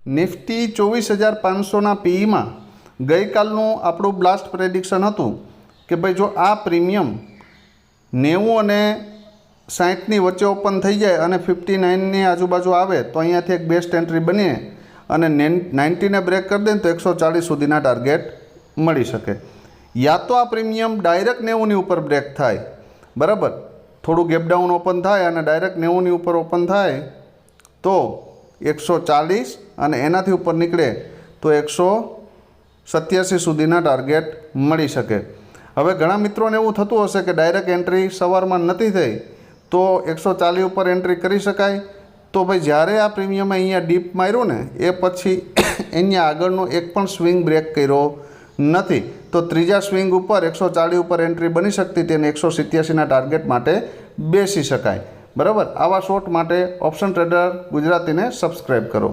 Nifty 24,500ના પીઈમાં ગઈકાલનું આપણું blast prediction હતું કે ભાઈ જો આ પ્રીમિયમ 90 અને 60ની વચ્ચે ઓપન થઈ જાય અને 59ની આજુબાજુ આવે તો અહીંયાથી એક બેસ્ટ એન્ટ્રી બનીને અને 90ને બ્રેક કરી દે તો 140 સુધીના ટાર્ગેટ મળી શકે. યા તો આ પ્રીમિયમ ડાયરેક્ટ 90ની ઉપર બ્રેક થાય, બરાબર, થોડું ગેપડાઉન ઓપન થાય અને ડાયરેક્ટ 90ની ઉપર ઓપન થાય તો 140 અને એનાથી ઉપર નીકળે તો 187 સુધીના ટાર્ગેટ મળી શકે. હવે ઘણા મિત્રોને એવું થતું હશે કે ડાયરેક્ટ એન્ટ્રી સવારમાં નથી થઈ તો 140 ઉપર એન્ટ્રી કરી શકાય. તો ભાઈ જ્યારે આ પ્રીમિયમે અહીંયા ડીપ માર્યું ને એ પછી અહીંયા આગળનો એક પણ સ્વિંગ બ્રેક કર્યો નથી, તો ત્રીજા સ્વિંગ ઉપર 140 ઉપર એન્ટ્રી બની શકતી હતી અને 187ના ટાર્ગેટ માટે બેસી શકાય. બરાબર, આવા શોર્ટ માટે ઓપ્શન ટ્રેડર ગુજરાતીને સબસ્ક્રાઈબ કરો.